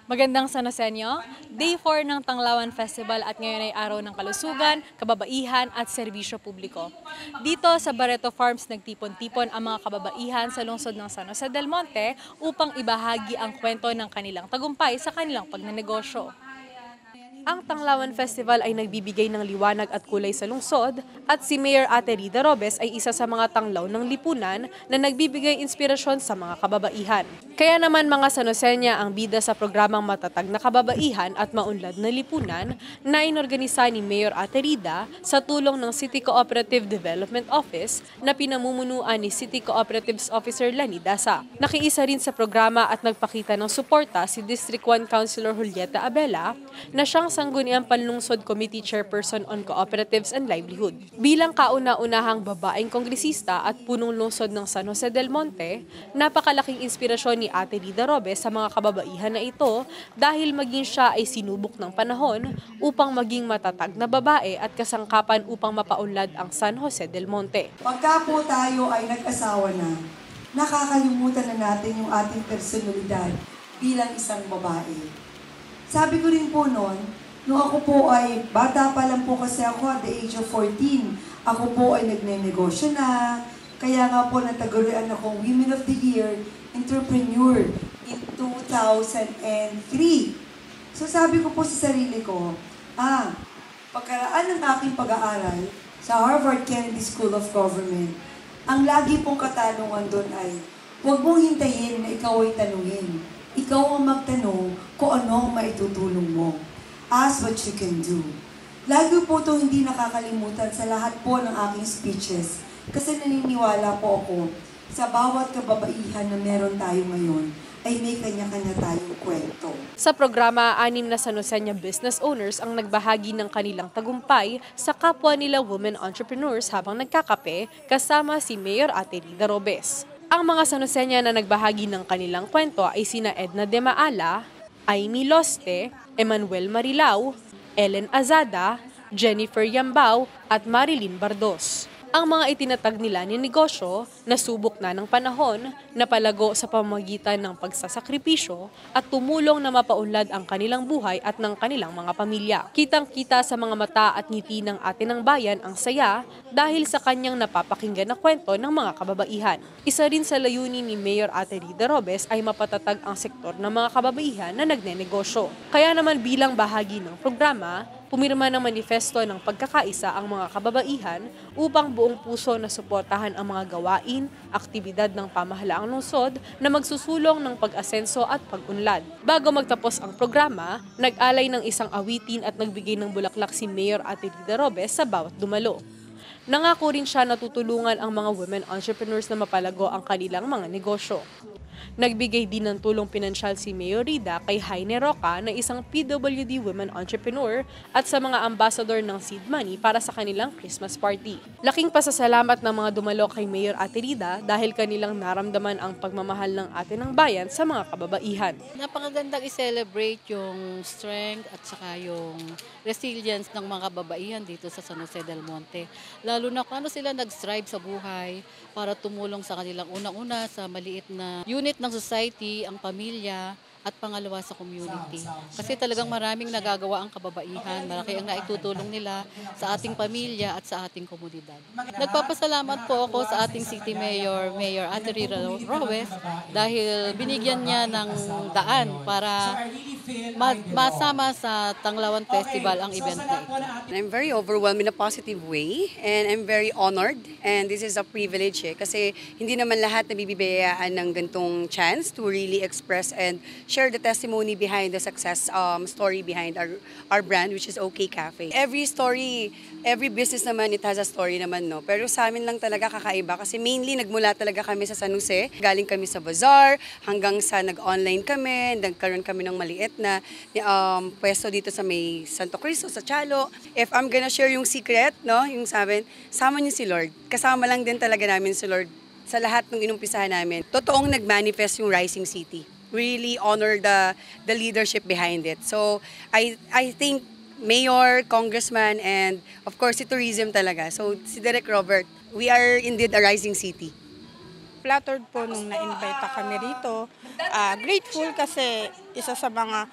Magandang San Joseño, Day 4 ng Tanglawan Festival at ngayon ay araw ng kalusugan, kababaihan at serbisyo publiko. Dito sa Barreto Farms nagtipon-tipon ang mga kababaihan sa lungsod ng San Jose del Monte upang ibahagi ang kwento ng kanilang tagumpay sa kanilang pagnenegosyo. Ang Tanglawan Festival ay nagbibigay ng liwanag at kulay sa lungsod at si Mayor Ate Rida Robes ay isa sa mga tanglaw ng lipunan na nagbibigay inspirasyon sa mga kababaihan. Kaya naman mga Sanoseña ang bida sa programang Matatag na Kababaihan at Maunlad na Lipunan na inorganisa ni Mayor Ate Rida sa tulong ng City Cooperative Development Office na pinamumunuan ni City Cooperatives Officer Lani Dasa. Nakiisa rin sa programa at nagpakita ng suporta si District 1 Councilor Julieta Abela na siyang sangguniang Panlungsod Committee Chairperson on Cooperatives and Livelihood. Bilang kauna-unahang babaeng kongresista at punong lungsod ng San Jose del Monte, napakalaking inspirasyon ni Ate Rida Robes sa mga kababaihan na ito dahil maging siya ay sinubok ng panahon upang maging matatag na babae at kasangkapan upang mapaunlad ang San Jose del Monte. Pagka po tayo ay nag-asawa na, nakakalimutan na natin yung ating personalidad bilang isang babae. Sabi ko rin po noon, nung ako po ay, bata pa lang po kasi ako at the age of 14, ako po ay nagne-negosyo na, kaya nga po natagurian akong Women of the Year Entrepreneur in 2003. So sabi ko po sa sarili ko, pagkaraan ng aking pag-aaral sa Harvard Kennedy School of Government, ang lagi pong katanungan doon ay, huwag mong hintayin na ikaw ay tanungin. Ikaw ang magtanong kung ano ang maitutulong mo. Ask what you can do. Lagi po ito hindi nakakalimutan sa lahat po ng aking speeches. Kasi naniniwala po ako sa bawat kababaihan na meron tayo ngayon ay may kanya-kanya tayong kwento. Sa programa, 6 na Sanoseña business owners ang nagbahagi ng kanilang tagumpay sa kapwa nila women entrepreneurs habang nagkakape kasama si Mayor Ate Rida Robes. Ang mga Sanoseña na nagbahagi ng kanilang kwento ay sina Edna De Maala, Amy Loste, Emmanuel Marilao, Ellen Azada, Jennifer Yambao at Marilyn Bardos. Ang mga itinatag nila ni negosyo, nasubok na ng panahon, napalago sa pamamagitan ng pagsasakripisyo at tumulong na mapaunlad ang kanilang buhay at ng kanilang mga pamilya. Kitang-kita sa mga mata at ngiti ng ate ng bayan ang saya dahil sa kanyang napapakinggan na kwento ng mga kababaihan. Isa rin sa layunin ni Mayor Ate Rida Robes ay mapatatag ang sektor ng mga kababaihan na nagnenegosyo. Kaya naman bilang bahagi ng programa, pumirma ng manifesto ng pagkakaisa ang mga kababaihan upang buong puso na suportahan ang mga gawain, aktibidad ng pamahalaang lungsod na magsusulong ng pag-asenso at pag-unlad. Bago magtapos ang programa, nag-alay ng isang awitin at nagbigay ng bulaklak si Mayor Ate Rida Robes sa bawat dumalo. Nangako rin siya na tutulungan ang mga women entrepreneurs na mapalago ang kanilang mga negosyo. Nagbigay din ng tulong pinansyal si Mayor Rida kay Jaime Roca na isang PWD women entrepreneur at sa mga ambassador ng seed money para sa kanilang Christmas party. Laking pasasalamat ng mga dumalo kay Mayor Ate Rida dahil kanilang naramdaman ang pagmamahal ng ate ng bayan sa mga kababaihan. Napakagandang i-celebrate yung strength at saka yung resilience ng mga kababaihan dito sa San Jose del Monte. Lalo na kung ano sila nag-strive sa buhay para tumulong sa kanilang unang-una sa maliit na unit ng society, ang pamilya, at pangalawa sa community. Kasi talagang maraming nagagawa ang kababaihan, malaki ang naitutulong nila sa ating pamilya at sa ating komunidad. Nagpapasalamat po ako sa ating City Mayor, Mayor Ate Rida Robes, dahil binigyan niya ng daan para masama sa Tanglawan Festival ang event na ito. I'm very overwhelmed in a positive way and I'm very honored and this is a privilege kasi hindi naman lahat nabibigyan ng gantong chance to really express and share the testimony behind the success story behind our brand, which is OK Cafe. Every story, every business naman, it has a story naman, no? Pero sa amin lang talaga kakaiba kasi mainly nagmula talaga kami sa San Jose. Galing kami sa bazaar hanggang sa nag-online kami, nagkaroon kami ng maliit na pwesto dito sa may Santo Cristo, sa Chalo. If I'm gonna share yung secret, no, yung sabi, sama niyo si Lord. Kasama lang din talaga namin si Lord sa lahat ng inumpisahan namin. Totoong nag-manifest yung Rising City. Really honor the leadership behind it. So I think Mayor, Congressman, and of course si tourism talaga. So si Direk Robert, we are indeed a rising city. flattered po nung na-invite kami rito. Grateful kasi isa sa mga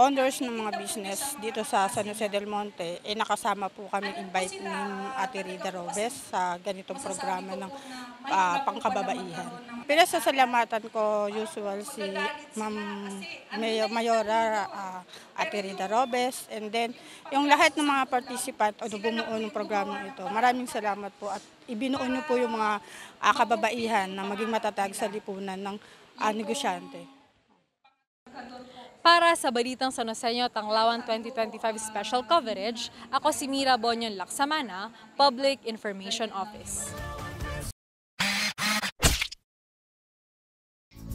owners ng mga business dito sa San Jose del Monte, nakasama po kami invite ni Ate Rida Robes sa ganitong programa ng pangkababaihan. Pinasasalamatan ko usual si Ma'am Mayora Ate Rida Robes, and then yung lahat ng mga participant o bumuo ng programa ito. Maraming salamat po at ibinuo niyo po yung mga kababaihan na maging matatag sa lipunan ng negosyante. Para sa Balitang San Joseño Tanglawan 2025 Special Coverage, ako si Mira Bonyon Laksamana, Public Information Office.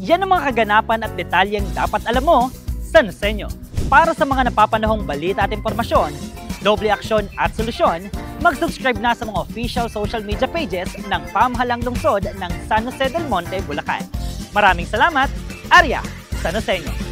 Yan ang mga kaganapan at detalyeng dapat alam mo sa Joseño. Para sa mga napapanahong balita at impormasyon, doble aksyon at solusyon, mag-subscribe na sa mga official social media pages ng Pamahalang Lungsod ng San Jose del Monte, Bulacan. Maraming salamat, Arya San Joseño.